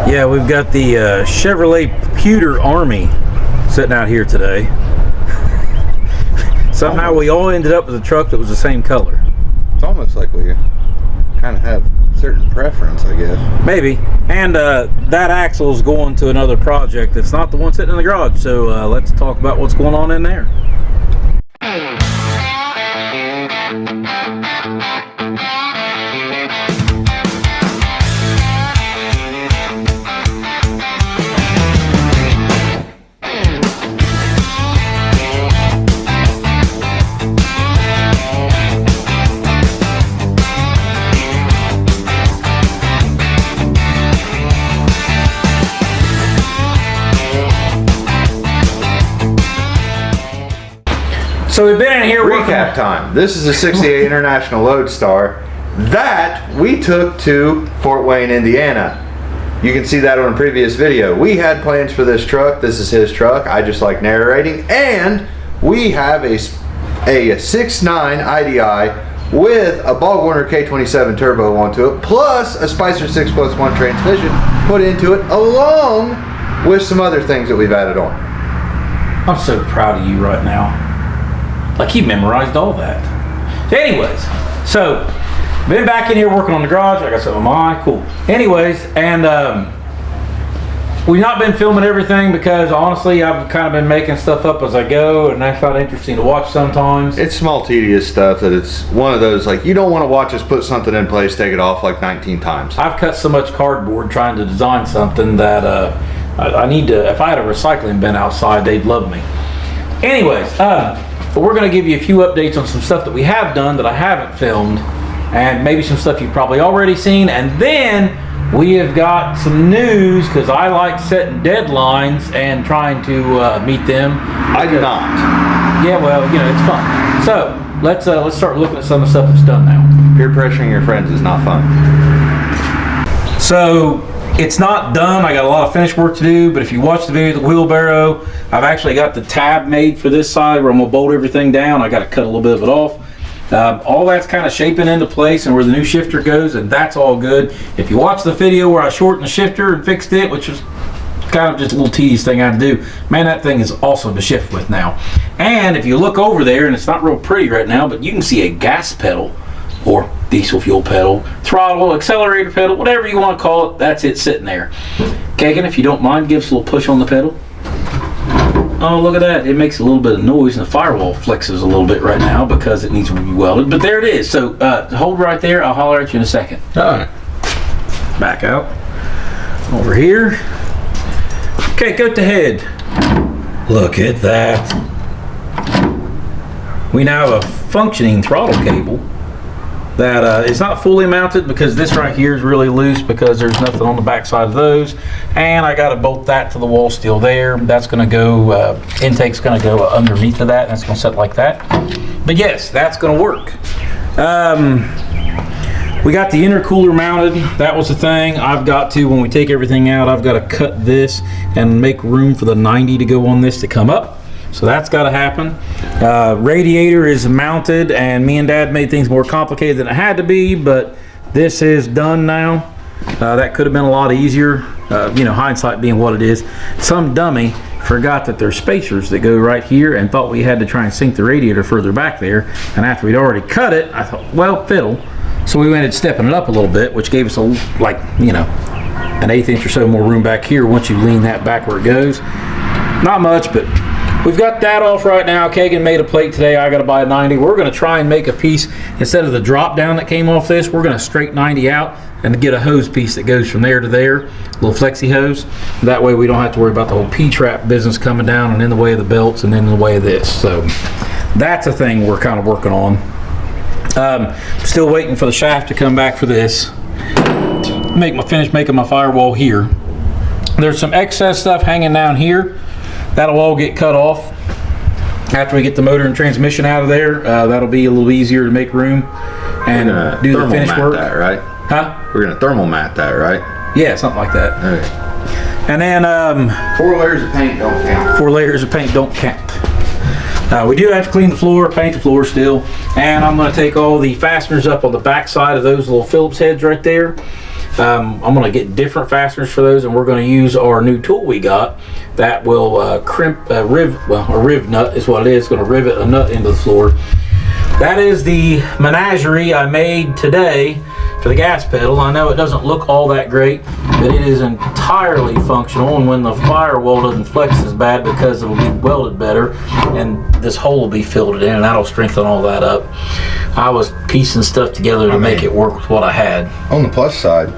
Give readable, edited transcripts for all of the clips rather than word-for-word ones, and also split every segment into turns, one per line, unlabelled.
Yeah, we've got the Chevrolet Pewter Army sitting out here today. Somehow we all ended up with a truck that was the same color.
It's almost like we kind of have certain preference, I guess.
Maybe. And that axle's going to another project that's not the one sitting in the garage. So let's talk about what's going on in there. So we've been in here
recap time. This is a 68 International Loadstar that we took to Fort Wayne, Indiana. You can see that on a previous video. We had plans for this truck. This is his truck. I just like narrating. And we have a 6.9 IDI with a Ball Warner K27 turbo onto it, plus a Spicer 6+1 transmission put into it, along with some other things that we've added on.
I'm so proud of you right now. Like he memorized all that. Anyways, so been back in here working on the garage. I got something on my eye. Cool. Anyways, and we've not been filming everything because honestly I've kind of been making stuff up as I go, and that's not interesting to watch sometimes.
It's small tedious stuff that it's one of those, like, you don't want to watch us put something in place, take it off like 19 times.
I've cut so much cardboard trying to design something that I need to, if I had a recycling bin outside, they'd love me. Anyways, but we're going to give you a few updates on some stuff that we have done that I haven't filmed, and maybe some stuff you've probably already seen, and then we have got some news because I like setting deadlines and trying to meet them.
I do not.
Yeah, well, you know, it's fun. So let's start looking at some of the stuff that's done now.
Peer pressuring your friends is not fun.
So it's not done. I got a lot of finished work to do, but if you watch the video of the wheelbarrow, I've actually got the tab made for this side where I'm gonna bolt everything down. I got to cut a little bit of it off. All that's kind of shaping into place and where the new shifter goes, and that's all good. If you watch the video where I shortened the shifter and fixed it, which was kind of just a little tedious thing I had to do, man, that thing is awesome to shift with now. And if you look over there, and it's not real pretty right now, but you can see a gas pedal or diesel fuel pedal, throttle, accelerator pedal, whatever you want to call it, that's it sitting there. Kagan, if you don't mind, give us a little push on the pedal. Oh, look at that. It makes a little bit of noise, and the firewall flexes a little bit right now because it needs to be welded, but there it is. So hold right there. I'll holler at you in a second.
All right.
Back out. Over here. Okay, go to head. Look at that. We now have a functioning throttle cable that is not fully mounted because this right here is really loose because there's nothing on the back side of those, and I got to bolt that to the wall steel there. That's going to go, intake's going to go underneath of that, and it's going to set like that. But yes, that's going to work. We got the intercooler mounted. That was the thing. I've got to, when we take everything out, I've got to cut this and make room for the 90 to go on this to come up. So that's got to happen. Radiator is mounted, and me and Dad made things more complicated than it had to be, but this is done now. That could have been a lot easier, you know, hindsight being what it is. Some dummy forgot that there's spacers that go right here and thought we had to try and sink the radiator further back there, and after we'd already cut it, I thought, well, fiddle. So we ended up stepping it up a little bit, which gave us a, like, you know, an 1/8 inch or so more room back here once you lean that back where it goes. Not much, but we've got that off right now. Kagan made a plate today. I got to buy a 90. We're going to try and make a piece, instead of the drop down that came off this, we're going to straight 90 out and get a hose piece that goes from there to there, a little flexi hose. That way we don't have to worry about the whole P-trap business coming down and in the way of the belts and in the way of this. So that's a thing we're kind of working on. Still waiting for the shaft to come back for this. Finish making my firewall here. There's some excess stuff hanging down here. That'll all get cut off after we get the motor and transmission out of there. That'll be a little easier to make room and do the finish work.
That, right?
Huh?
We're gonna thermal mat that, right?
Yeah, something like that.
All right.
And then
4 layers of paint don't count.
4 layers of paint don't count. We do have to clean the floor, paint the floor still, and I'm going to take all the fasteners up on the back side of those little Phillips heads right there. I'm going to get different fasteners for those, and we're going to use our new tool we got that will crimp a riv nut is what it is. It's going to rivet a nut into the floor. That is the menagerie I made today for the gas pedal. I know it doesn't look all that great, but it is entirely functional, and when the firewall doesn't flex as bad because it'll be welded better, and this hole will be filled in, and that'll strengthen all that up. I was piecing stuff together to make it work with what I had.
On the plus side,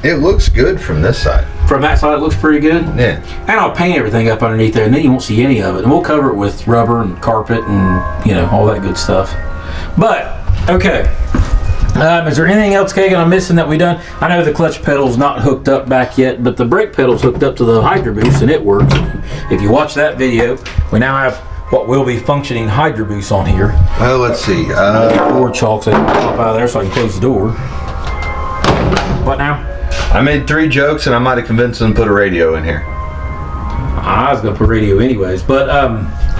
it looks good from this side.
From that side, it looks pretty good.
Yeah.
And I'll paint everything up underneath there, and then you won't see any of it. And we'll cover it with rubber and carpet and, you know, all that good stuff. But, okay. Is there anything else, Kagan, I'm missing that we done? I know the clutch pedal's not hooked up back yet, but the brake pedal's hooked up to the Hydro Boost, and it works. If you watch that video, we now have what will be functioning Hydro Boost on here.
Well, let's see.
Door chalks that pop out of there so I can close the door. What now?
I made 3 jokes, and I might have convinced them to put a radio in here.
I was going to put radio anyways, but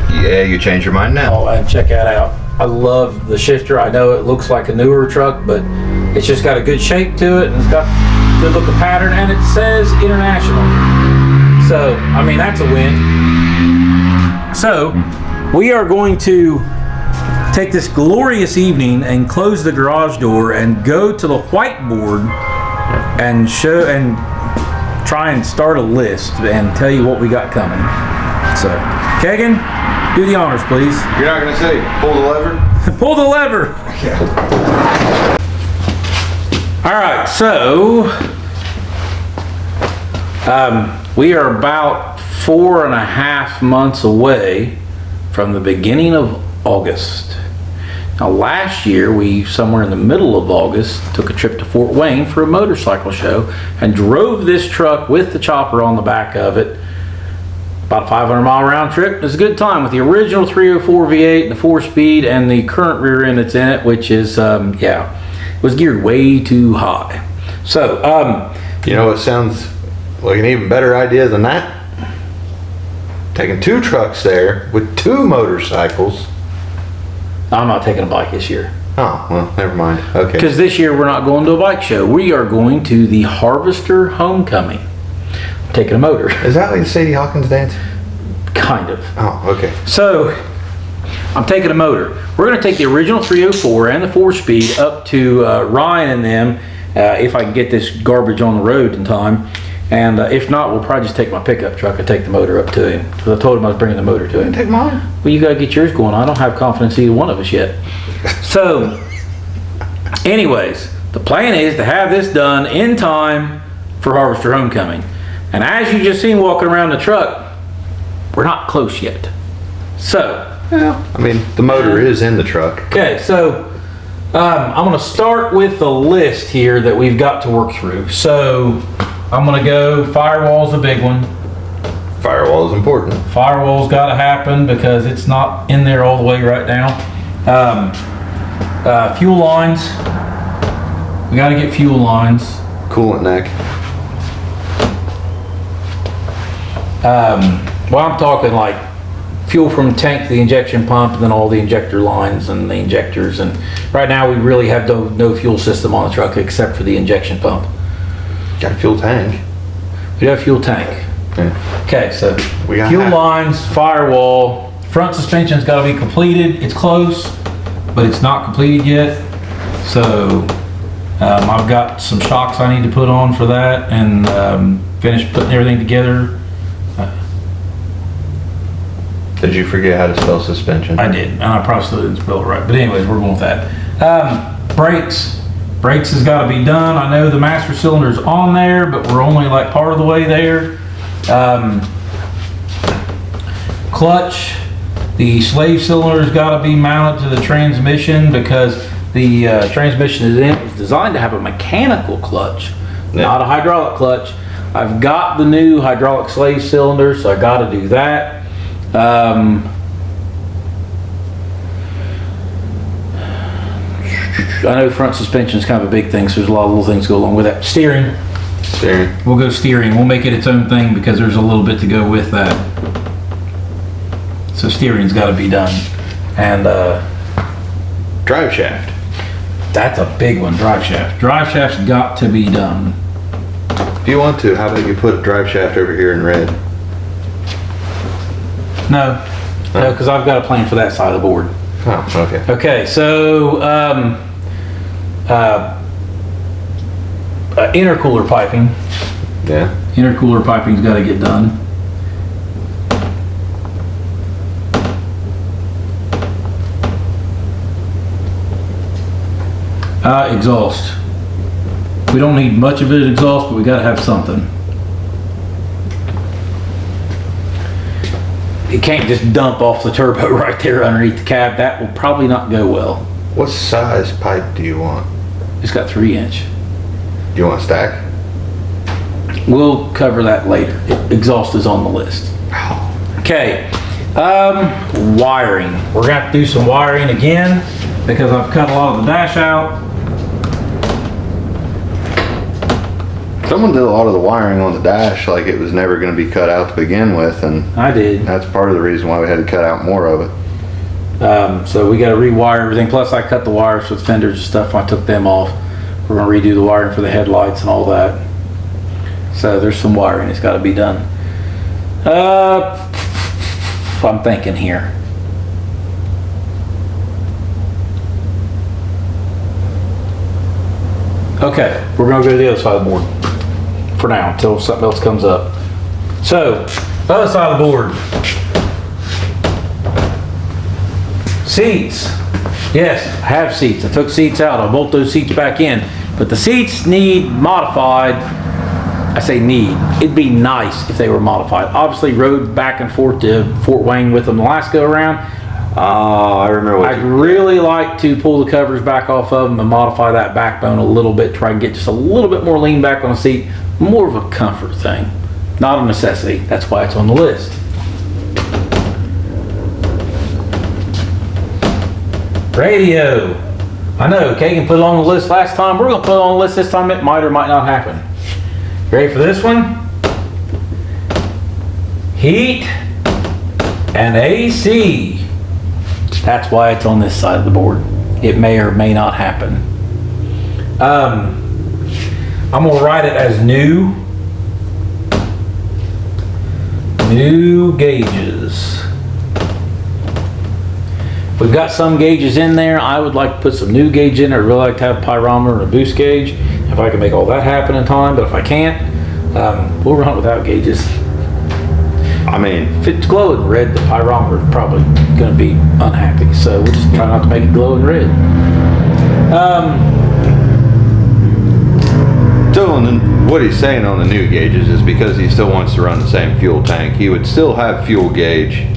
yeah, you changed your mind now.
Oh, and check that out. I love the shifter. I know it looks like a newer truck, but it's just got a good shape to it, and it's got a good looking pattern, and it says international. So, I mean, that's a win. So, we are going to take this glorious evening and close the garage door and go to the whiteboard and show and try and start a list and tell you what we got coming. So, Kagan, do the honors, please.
You're not going to say, pull the lever?
Pull the lever.
Yeah.
All right, so we are about 4.5 months away from the beginning of August. Now, last year, we, somewhere in the middle of August, took a trip to Fort Wayne for a motorcycle show and drove this truck with the chopper on the back of it. About a 500-mile round trip. It was a good time with the original 304 V8, the 4-speed, and the current rear end that's in it, which is, yeah, it was geared way too high. So,
you know what sounds like an even better idea than that? Taking 2 trucks there with 2 motorcycles.
I'm not taking a bike this year.
Oh, well, never mind. Okay.
Because this year we're not going to a bike show. We are going to the Harvester Homecoming. I'm taking a motor.
Is that like the Sadie Hawkins dance?
Kind of.
Oh, okay.
So, I'm taking a motor. We're going to take the original 304 and the 4-speed up to Ryan and them, if I can get this garbage on the road in time. And if not, we'll probably just take my pickup truck and take the motor up to him. Because I told him I was bringing the motor to him.
Take mine.
Well, you got to get yours going. I don't have confidence in either one of us yet. So, anyways, the plan is to have this done in time for Harvester Homecoming. And as you just seen walking around the truck, we're not close yet. So,
well, I mean, the motor is in the truck.
Okay, so I'm going to start with the list here that we've got to work through. So, I'm going to go, firewall's a big one.
Firewall is important.
Firewall's got to happen because it's not in there all the way right now. Fuel lines. We got to get fuel lines.
Coolant neck.
Well, I'm talking like fuel from the tank to the injection pump, and then all the injector lines and the injectors. And right now we really have no fuel system on the truck except for the injection pump.
Got a fuel tank.
We do have a fuel tank.
Yeah.
Okay, so
we got
fuel lines, firewall, front suspension's got to be completed. It's close, but it's not completed yet. So I've got some shocks I need to put on for that and finish putting everything together.
Did you forget how to spell suspension?
I did, and I probably still didn't spell it right. But anyways, we're going with that. Brakes. Brakes has got to be done. I know the master cylinder's on there, but we're only like part of the way there. Clutch. The slave cylinder's got to be mounted to the transmission because the transmission is designed to have a mechanical clutch, not a hydraulic clutch. I've got the new hydraulic slave cylinder, so I got to do that. I know front suspension is kind of a big thing, so there's a lot of little things go along with that. Steering. We'll go steering. We'll make it its own thing because there's a little bit to go with that. So steering's got to be done. And
drive shaft.
That's a big one, drive shaft. Drive shaft's got to be done.
If you want to, how about you put a drive shaft over here in red?
No, because I've got a plan for that side of the board.
Oh, okay.
Okay, so intercooler piping.
Yeah.
Intercooler piping's got to get done. Exhaust. We don't need much of it exhaust, but we got to have something. It can't just dump off the turbo right there underneath the cab. That will probably not go well.
What size pipe do you want?
It's got 3-inch.
Do you want a stack?
We'll cover that later. Exhaust is on the list. Okay, wiring. We're gonna have to do some wiring again because I've cut a lot of the dash out.
Someone did a lot of the wiring on the dash like it was never going to be cut out to begin with, and
I did.
that's part of the reason why we had to cut out more of it.
So we got to rewire everything. Plus I cut the wires with fenders and stuff when I took them off. We're gonna redo the wiring for the headlights and all that. So there's some wiring that's got to be done. I'm thinking here. Okay, we're gonna go to the other side of the board for now until something else comes up. So, the other side of the board. Seats. Yes, I have seats. I took seats out. I'll bolt those seats back in. But the seats need modified. I say need. It'd be nice if they were modified. Obviously rode back and forth to Fort Wayne with them the last go around.
I remember what
I'd really like to pull the covers back off of them and modify that backbone a little bit. Try and get just a little bit more lean back on the seat. More of a comfort thing. Not a necessity. That's why it's on the list. Radio. I know, Kagan put it on the list last time. We're going to put it on the list this time. It might or might not happen. Ready for this one? Heat and AC. That's why it's on this side of the board. It may or may not happen. I'm going to write it as new. New gauges. We've got some gauges in there. I would like to put some new gauge in there. I'd really like to have a pyrometer and a boost gauge if I can make all that happen in time, but if I can't, we'll run without gauges.
I mean,
If it's glowing red, the pyrometer is probably going to be unhappy, so we'll just try not to make it glowing red.
so what he's saying on the new gauges is because he still wants to run the same fuel tank, he would still have fuel gauge.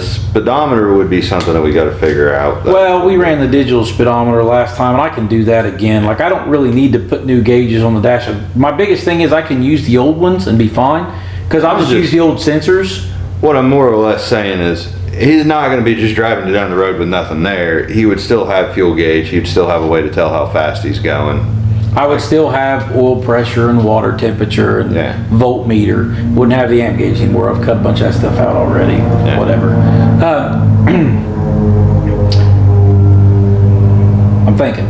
Speedometer would be something that we got to figure out.
Well, we ran the digital speedometer last time, and I can do that again. Like, I don't really need to put new gauges on the dash. My biggest thing is I can use the old ones and be fine, because I'll just use the old sensors.
What I'm more or less saying is he's not going to be just driving down the road with nothing there. He would still have fuel gauge. He'd still have a way to tell how fast he's going.
I would still have oil pressure and water temperature and voltmeter. Wouldn't have the amp gauge anymore. I've cut a bunch of that stuff out already. Yeah. Whatever. I'm thinking.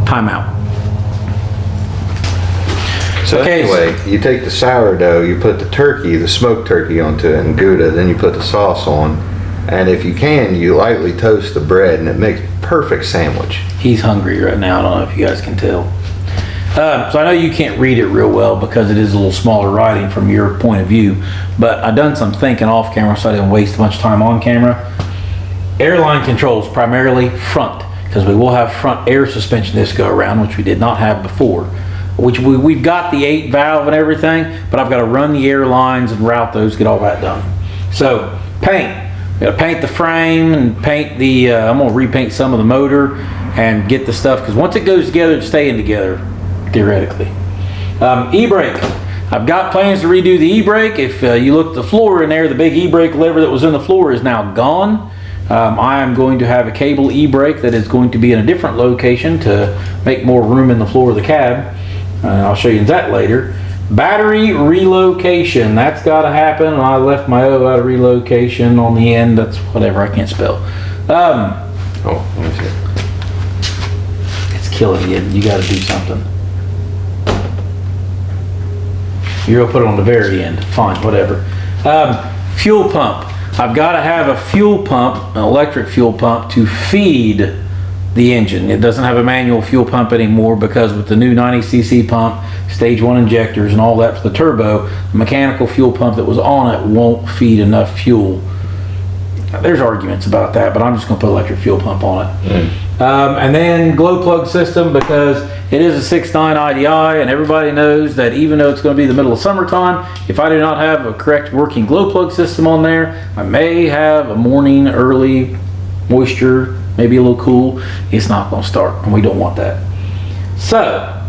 Timeout.
So anyway, you take the sourdough, you put the turkey, the smoked turkey onto it and Gouda, then you put the sauce on. And if you can, you lightly toast the bread and it makes perfect sandwich.
He's hungry right now. I don't know if you guys can tell. So I know you can't read it real well because it is a little smaller writing from your point of view, but I've done some thinking off camera so I didn't waste much time on camera. Airline controls, primarily front, because we will have front air suspension this go around, which we did not have before. Which we've got the 8 valve and everything, but I've got to run the airlines and route those, get all that done. So paint. Got to paint the frame and paint the, I'm going to repaint some of the motor and get the stuff, because once it goes together, it's staying together, theoretically. E-brake. I've got plans to redo the e-brake. If you look at the floor in there, the big e-brake lever that was in the floor is now gone. I am going to have a cable e-brake that is going to be in a different location to make more room in the floor of the cab. I'll show you that later. Battery relocation, that's got to happen. I left my O out of relocation on the end. That's whatever, I can't spell.
Oh, let me see.
It's killing you. You got to do something. You're gonna put it on the very end. Fine, whatever. Fuel pump. I've got to have a fuel pump, an electric fuel pump, to feed the engine. It doesn't have a manual fuel pump anymore because with the new 90cc pump, stage 1 injectors and all that for the turbo, the mechanical fuel pump that was on it won't feed enough fuel. There's arguments about that, but I'm just going to put electric fuel pump on it. And then glow plug system, because it is a 6.9 IDI, and everybody knows that even though it's going to be the middle of summertime, if I do not have a correct working glow plug system on there, I may have a morning early moisture, maybe a little cool, it's not going to start, and we don't want that. So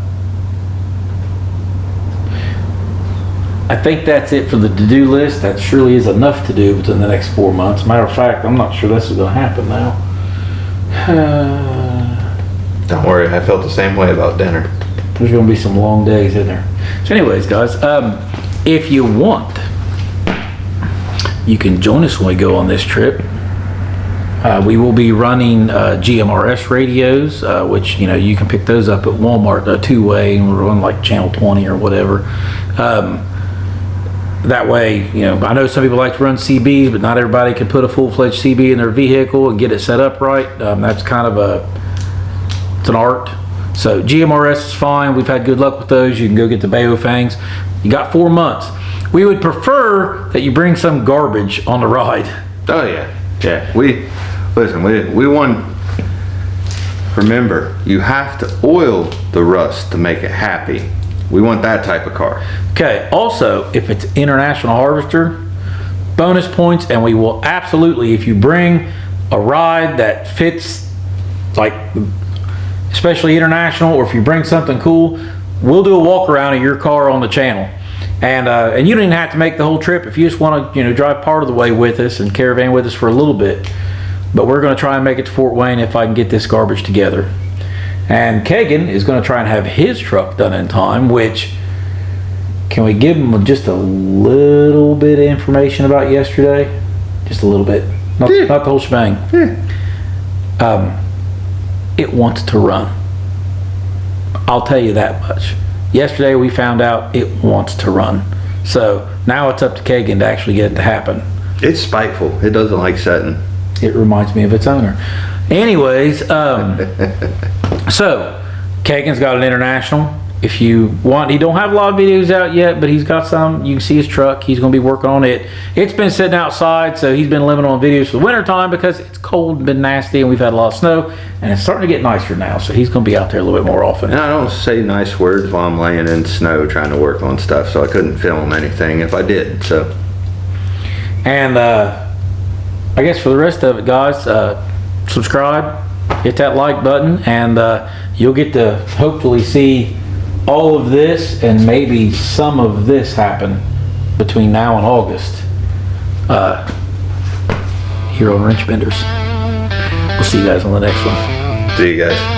I think that's it for the to-do list. That surely is enough to do within the next 4 months. Matter of fact, I'm not sure this is going to happen now.
Don't worry, I felt the same way about dinner.
There's going to be some long days in there. So anyways, guys, if you want, you can join us when we go on this trip. We will be running GMRS radios, which, you know, you can pick those up at Walmart, two-way, and we're on like channel 20 or whatever. That way, you know, I know some people like to run CBs, but not everybody can put a full-fledged CB in their vehicle and get it set up right. That's kind of it's an art. So GMRS is fine. We've had good luck with those. You can go get the Baofangs. You got 4 months. We would prefer that you bring some garbage on the ride.
Oh yeah, yeah. We want. Remember, you have to oil the rust to make it happy. We want that type of car.
Okay, also, if it's International Harvester, bonus points, and we will absolutely, if you bring a ride that fits, like, especially International, or if you bring something cool, we'll do a walk around of your car on the channel. And you don't even have to make the whole trip if you just want to, you know, drive part of the way with us and caravan with us for a little bit. But we're going to try and make it to Fort Wayne if I can get this garbage together. And Kagan is going to try and have his truck done in time, which, can we give him just a little bit of information about yesterday? Just a little bit. Not the whole shebang. It wants to run. I'll tell you that much. Yesterday we found out it wants to run. So now it's up to Kagan to actually get it to happen.
It's spiteful. It doesn't like setting.
It reminds me of its owner. Anyways, so Kagan's got an International. If you want, he don't have a lot of videos out yet, but he's got some. You can see his truck. He's going to be working on it. It's been sitting outside, so he's been limited on videos for the winter time because it's cold and been nasty, and we've had a lot of snow, and it's starting to get nicer now, so he's going to be out there a little bit more often.
And I don't say nice words while I'm laying in snow trying to work on stuff, so I couldn't film anything if I did. So,
and I guess for the rest of it, guys, subscribe, hit that like button, and you'll get to hopefully see all of this and maybe some of this happen between now and August here on WrenchBenders. We'll see you guys on the next one.
See you guys.